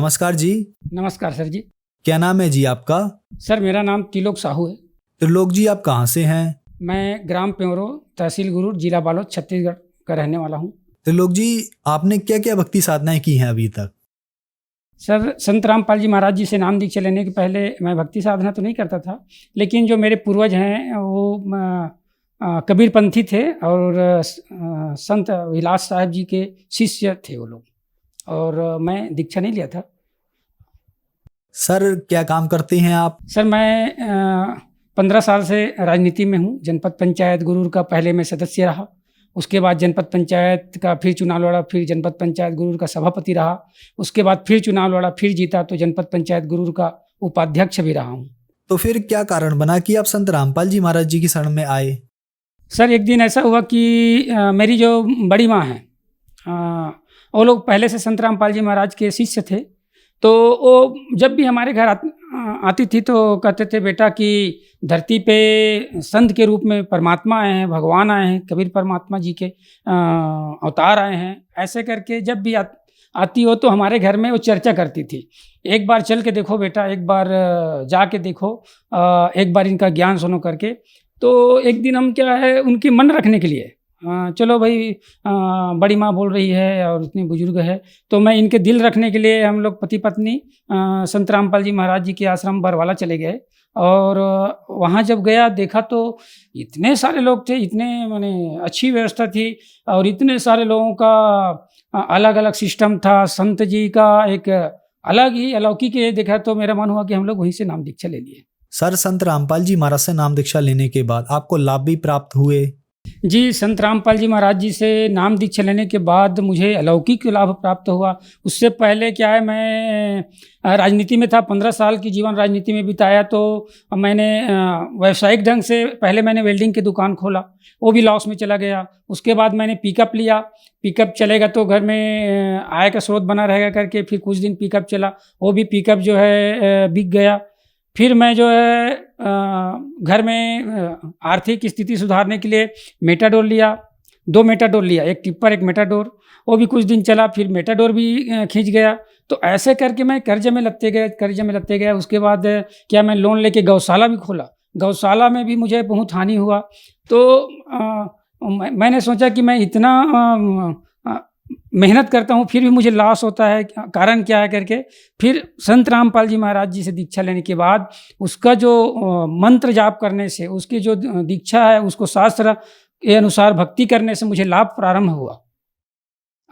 नमस्कार जी। नमस्कार सर जी। क्या नाम है जी आपका? सर मेरा नाम त्रिलोक साहू है। त्रिलोक जी, आप कहाँ से हैं? मैं ग्राम पेंवरो, तहसील गुरूर, जिला बालोद, छत्तीसगढ़ का रहने वाला हूँ। त्रिलोक जी, आपने क्या क्या भक्ति साधनाएं की हैं अभी तक? सर संत रामपाल जी महाराज जी से नाम दीक्षा लेने के पहले मैं भक्ति साधना तो नहीं करता था, लेकिन जो मेरे पूर्वज हैं वो कबीरपंथी थे और संत विलास साहब जी के शिष्य थे वो लोग, और मैं दीक्षा नहीं लिया था। सर क्या काम करते हैं आप? सर मैं 15 साल से राजनीति में हूँ। जनपद पंचायत गुरूर का पहले मैं सदस्य रहा, उसके बाद जनपद पंचायत का फिर चुनाव लड़ा, फिर जनपद पंचायत गुरूर का सभापति रहा, उसके बाद फिर चुनाव लड़ा, फिर जीता तो जनपद पंचायत गुरूर का उपाध्यक्ष भी रहा हूँ। तो फिर क्या कारण बना कि आप संत रामपाल जी महाराज जी की शरण में आए? सर एक दिन ऐसा हुआ कि मेरी जो बड़ी माँ हैं, वो लोग पहले से संत रामपाल जी महाराज के शिष्य थे, तो वो जब भी हमारे घर आती थी तो कहते थे, बेटा कि धरती पे संत के रूप में परमात्मा आए हैं, भगवान आए हैं, कबीर परमात्मा जी के अवतार आए हैं। ऐसे करके जब भी आती हो तो हमारे घर में वो चर्चा करती थी, एक बार चल के देखो बेटा, एक बार जाके देखो, एक बार इनका ज्ञान सुनो करके। तो एक दिन हम क्या है, उनकी मन रखने के लिए चलो भाई, बड़ी माँ बोल रही है और इतनी बुजुर्ग है, तो मैं इनके दिल रखने के लिए हम लोग पति पत्नी संत रामपाल जी महाराज जी के आश्रम बरवाला चले गए। और वहाँ जब गया देखा तो इतने सारे लोग थे, इतने माने अच्छी व्यवस्था थी और इतने सारे लोगों का अलग अलग सिस्टम था। संत जी का एक अलग ही अलौकिक ये देखा तो मेरा मन हुआ कि हम लोग वहीं से नाम दीक्षा ले लिए। सर संत रामपाल जी महाराज से नाम दीक्षा लेने के बाद आपको लाभ भी प्राप्त हुए? जी, संत रामपाल जी महाराज जी से नाम दीक्षा लेने के बाद मुझे अलौकिक लाभ प्राप्त हुआ। उससे पहले क्या है, मैं राजनीति में था, 15 साल की जीवन राजनीति में बिताया। तो मैंने व्यावसायिक ढंग से पहले मैंने वेल्डिंग की दुकान खोला, वो भी लॉस में चला गया। उसके बाद मैंने पिकअप लिया, पिकअप चलेगा तो घर में आय का स्रोत बना रहेगा करके फिर कुछ दिन पिकअप चला, वो भी पिकअप जो है बिक गया। फिर मैं जो है घर में आर्थिक स्थिति सुधारने के लिए मेटाडोर लिया, 2 मेटाडोर लिया, एक टिप्पर एक मेटाडोर, वो भी कुछ दिन चला, फिर मेटाडोर भी खींच गया। तो ऐसे करके मैं कर्जे में लगते गए। उसके बाद क्या, मैं लोन लेके गौशाला भी खोला, गौशाला में भी मुझे बहुत हानि हुआ। तो मैंने सोचा कि मैं इतना मेहनत करता हूँ फिर भी मुझे लॉस होता है, कारण क्या है करके फिर संत रामपाल जी महाराज जी से दीक्षा लेने के बाद उसका जो मंत्र जाप करने से, उसकी जो दीक्षा है उसको शास्त्र के अनुसार भक्ति करने से मुझे लाभ प्रारंभ हुआ।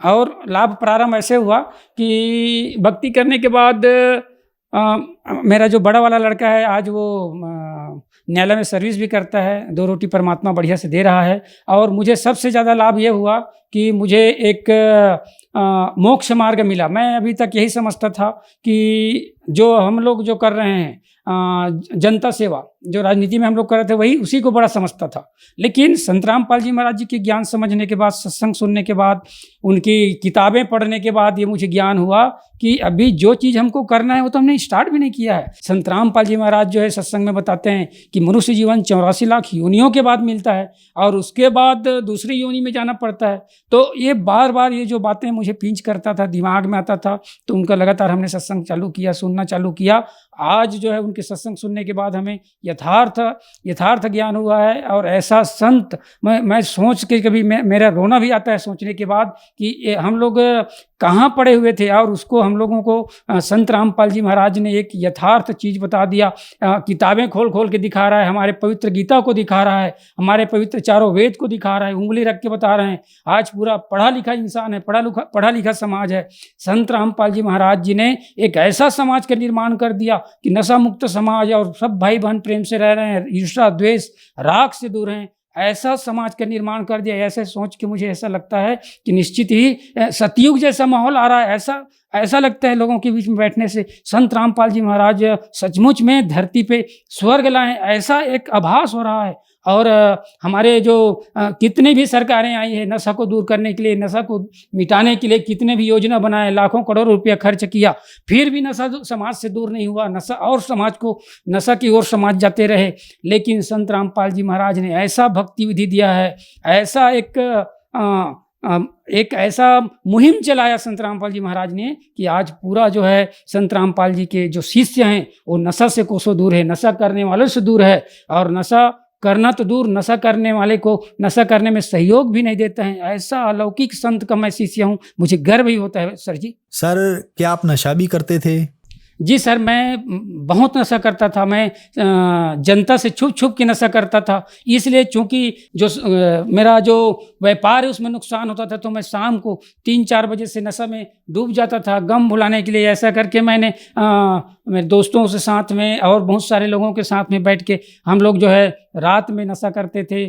और लाभ प्रारंभ ऐसे हुआ कि भक्ति करने के बाद मेरा जो बड़ा वाला लड़का है आज वो न्यायालय में सर्विस भी करता है, 2 रोटी परमात्मा बढ़िया से दे रहा है। और मुझे सबसे ज़्यादा लाभ ये हुआ कि मुझे एक मोक्ष मार्ग मिला। मैं अभी तक यही समझता था कि जो हम लोग जो कर रहे हैं जनता सेवा, जो राजनीति में हम लोग कर रहे थे, वही उसी को बड़ा समझता था। लेकिन संत रामपाल जी महाराज जी के ज्ञान समझने के बाद, सत्संग सुनने के बाद, उनकी किताबें पढ़ने के बाद ये मुझे ज्ञान हुआ कि अभी जो चीज़ हमको करना है वो तो हमने स्टार्ट भी नहीं किया है। संत रामपाल जी महाराज जो है सत्संग में बताते हैं कि मनुष्य जीवन 84 लाख योनियों के बाद मिलता है और उसके बाद दूसरी योनि में जाना पड़ता है। तो ये बार बार ये जो बातें मुझे पिंच करता था, दिमाग में आता था, तो उनका लगातार हमने सत्संग चालू किया, सुनना चालू किया। आज जो है उनके सत्संग सुनने के बाद हमें यथार्थ ज्ञान हुआ है। और ऐसा संत मैं सोच के कभी मेरा रोना भी आता है सोचने के बाद कि हम लोग कहाँ पड़े हुए थे और उसको हम लोगों को संत रामपाल जी महाराज ने एक यथार्थ चीज़ बता दिया। किताबें खोल के दिखा रहा है, हमारे पवित्र गीता को दिखा रहा है, हमारे पवित्र चारों वेद को दिखा रहा है, उंगली रख के बता रहे हैं। आज पूरा पढ़ा लिखा इंसान है, पढ़ा लिखा समाज है। संत रामपाल जी महाराज जी ने एक ऐसा समाज का निर्माण कर दिया कि नशा मुक्त समाज और सब भाई बहन प्रेम से रह रहे हैं, ईर्ष्या द्वेष राग से दूर हैं, ऐसा समाज का निर्माण कर दिया। ऐसे सोच के मुझे ऐसा लगता है कि निश्चित ही सतयुग जैसा माहौल आ रहा है। ऐसा लगता है लोगों के बीच में बैठने से संत रामपाल जी महाराज सचमुच में धरती पे स्वर्ग लाए, ऐसा एक आभास हो रहा है। और हमारे जो कितने भी सरकारें आई है नशा को दूर करने के लिए, नशा को मिटाने के लिए कितने भी योजना बनाए, लाखों करोड़ों रुपया खर्च किया, फिर भी नशा समाज से दूर नहीं हुआ। नशा और समाज को नशा की ओर समाज जाते रहे। लेकिन संत रामपाल जी महाराज ने ऐसा भक्ति विधि दिया है, ऐसा एक एक ऐसा मुहिम चलाया संत रामपाल जी महाराज ने कि आज पूरा जो है संत रामपाल जी के जो शिष्य हैं वो नशा से कोसों दूर है, नशा करने वालों से दूर है, और नशा करना तो दूर, नशा करने वाले को नशा करने में सहयोग भी नहीं देते हैं। ऐसा अलौकिक संत का मैं शिष्य हूँ, मुझे गर्व ही होता है सर जी। सर क्या आप नशा भी करते थे? जी सर, मैं बहुत नशा करता था। मैं जनता से छुप छुप के नशा करता था, इसलिए चूँकि जो मेरा जो व्यापार है उसमें नुकसान होता था, तो मैं शाम को 3-4 बजे से नशा में डूब जाता था गम भुलाने के लिए। ऐसा करके मैंने मेरे दोस्तों से साथ में और बहुत सारे लोगों के साथ में बैठ के हम लोग जो है रात में नशा करते थे।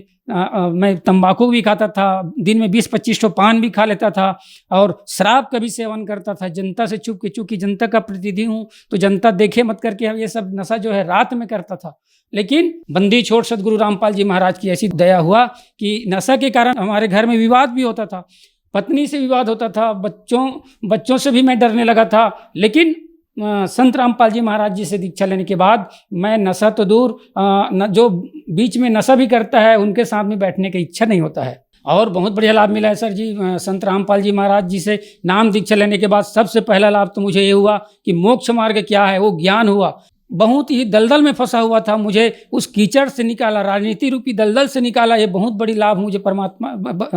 मैं तंबाकू भी खाता था, दिन में 20-25 ठो पान भी खा लेता था, और शराब का भी सेवन करता था जनता से छुप के। चूँकि जनता का प्रतिनिधि हूँ तो जनता देखे मत करके हम ये सब नशा जो है रात में करता था। लेकिन बंदी छोड़ सदगुरु रामपाल जी महाराज की ऐसी दया हुआ कि नशा के कारण हमारे घर में विवाद भी होता था, पत्नी से विवाद होता था, बच्चों से भी मैं डरने लगा था। लेकिन संत रामपाल जी महाराज जी से दीक्षा लेने के बाद मैं नशा तो दूर, जो बीच में नशा भी करता है उनके साथ में बैठने की इच्छा नहीं होता है। और बहुत बढ़िया लाभ मिला है सर जी संत रामपाल जी महाराज जी से नाम दीक्षा लेने के बाद। सबसे पहला लाभ तो मुझे ये हुआ कि मोक्ष मार्ग क्या है वो ज्ञान हुआ। बहुत ही दलदल में फंसा हुआ था, मुझे उस कीचड़ से निकाला, राजनीति रूपी दलदल से निकाला। ये बहुत बड़ी लाभ मुझे परमात्मा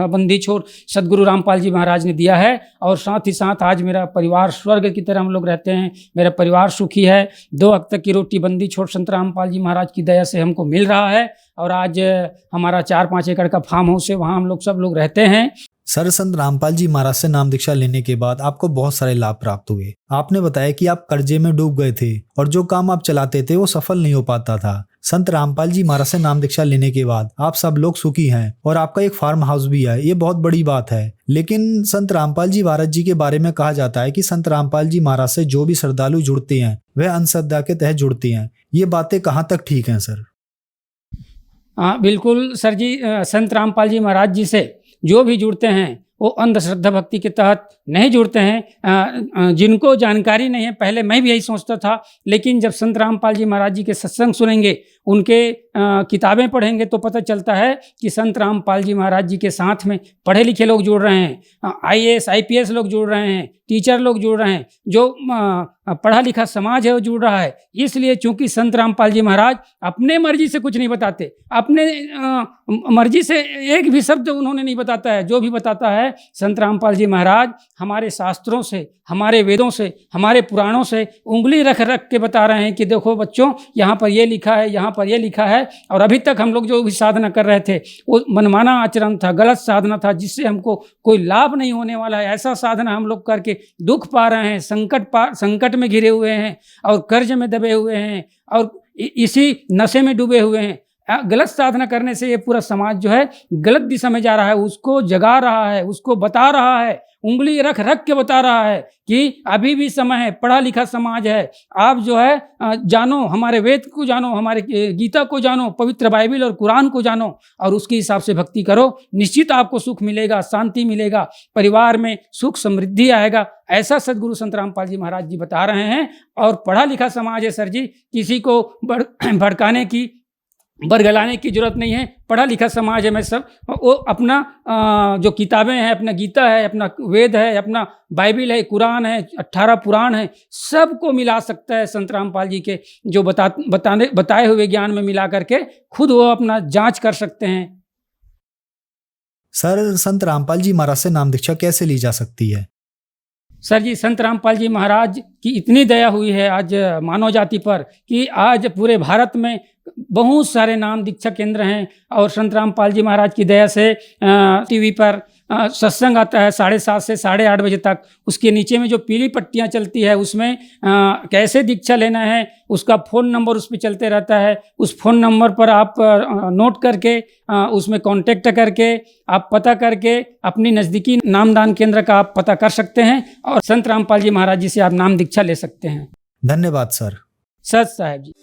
बंदी छोड़ सदगुरु रामपाल जी महाराज ने दिया है। और साथ ही साथ आज मेरा परिवार स्वर्ग की तरह हम लोग रहते हैं, मेरा परिवार सुखी है। 2 वक्त तक की रोटी बंदी छोड़ संत रामपाल जी महाराज की दया से हमको मिल रहा है। और आज हमारा 4-5 एकड़ का फार्म हाउस है, वहाँ हम लोग सब लोग रहते हैं। सर संत रामपाल जी महाराज से नाम दीक्षा लेने के बाद आपको बहुत सारे लाभ प्राप्त हुए। आपने बताया कि आप कर्जे में डूब गए थे और जो काम आप चलाते थे वो सफल नहीं हो पाता था। संत रामपाल जी महाराज से नाम दीक्षा लेने के बाद आप सब लोग सुखी हैं और आपका एक फार्म हाउस भी है, ये बहुत बड़ी बात है। लेकिन संत रामपाल जी महाराज जी के बारे में कहा जाता है कि संत रामपाल जी महाराज से जो भी श्रद्धालु जुड़ते हैं वह अंधश्रद्धा के तहत जुड़ते हैं। ये बातें कहाँ तक ठीक हैं सर? हाँ बिल्कुल सर जी, संत रामपाल जी महाराज जी से जो भी जुड़ते हैं वो अंधश्रद्धा भक्ति के तहत नहीं जुड़ते हैं। जिनको जानकारी नहीं है, पहले मैं भी यही सोचता था, लेकिन जब संत रामपाल जी महाराज जी के सत्संग सुनेंगे, उनके किताबें पढ़ेंगे तो पता चलता है कि संत रामपाल जी महाराज जी के साथ में पढ़े लिखे लोग जुड़ रहे हैं, IAS IPS लोग जुड़ रहे हैं, टीचर लोग जुड़ रहे हैं, जो पढ़ा लिखा समाज है वो जुड़ रहा है। इसलिए चूंकि संत रामपाल जी महाराज अपने मर्जी से कुछ नहीं बताते, अपने मर्जी से एक भी शब्द उन्होंने नहीं बताता है। जो भी बताता है संत रामपाल जी महाराज हमारे शास्त्रों से, हमारे वेदों से, हमारे पुराणों से उंगली रख रख के बता रहे हैं कि देखो बच्चों, यहाँ पर ये लिखा है, यहाँ पर ये लिखा है। और अभी तक हम लोग जो भी साधना कर रहे थे वो मनमाना आचरण था, गलत साधना था, जिससे हमको कोई लाभ नहीं होने वाला है। ऐसा साधना हम लोग करके दुख पा रहे हैं, संकट में घिरे हुए हैं और कर्ज में दबे हुए हैं और इसी नशे में डूबे हुए हैं। गलत साधना करने से ये पूरा समाज जो है गलत दिशा में जा रहा है, उसको जगा रहा है, उसको बता रहा है, उंगली रख रख के बता रहा है कि अभी भी समय है, पढ़ा लिखा समाज है, आप जो है जानो, हमारे वेद को जानो, हमारे गीता को जानो, पवित्र बाइबिल और कुरान को जानो और उसके हिसाब से भक्ति करो। निश्चित आपको सुख मिलेगा, शांति मिलेगा, परिवार में सुख समृद्धि आएगा। ऐसा सदगुरु संत रामपाल जी महाराज जी बता रहे हैं। और पढ़ा लिखा समाज है सर जी, किसी को भड़काने की, बरगलाने की जरूरत नहीं है। पढ़ा लिखा समाज है। मैं सब वो अपना जो किताबें हैं, अपना गीता है, अपना वेद है, अपना बाइबिल है, कुरान है, 18 पुराण है, सबको मिला सकता है संत रामपाल जी के जो बताए हुए ज्ञान में मिला करके खुद वो अपना जांच कर सकते हैं। सर संत रामपाल जी महाराज से नाम दीक्षा कैसे ली जा सकती है? सर जी, संत रामपाल जी महाराज की इतनी दया हुई है आज मानव जाति पर कि आज पूरे भारत में बहुत सारे नाम दीक्षा केंद्र हैं। और संत रामपाल जी महाराज की दया से टीवी पर सत्संग आता है 7:30 से 8:30 बजे तक। उसके नीचे में जो पीली पट्टियां चलती है उसमें कैसे दीक्षा लेना है उसका फ़ोन नंबर उस पर चलते रहता है। उस फ़ोन नंबर पर आप नोट करके उसमें कांटेक्ट करके आप पता करके अपनी नज़दीकी नामदान केंद्र का आप पता कर सकते हैं और संत रामपाल जी महाराज जी से आप नाम दीक्षा ले सकते हैं। धन्यवाद सर। सच साहब जी।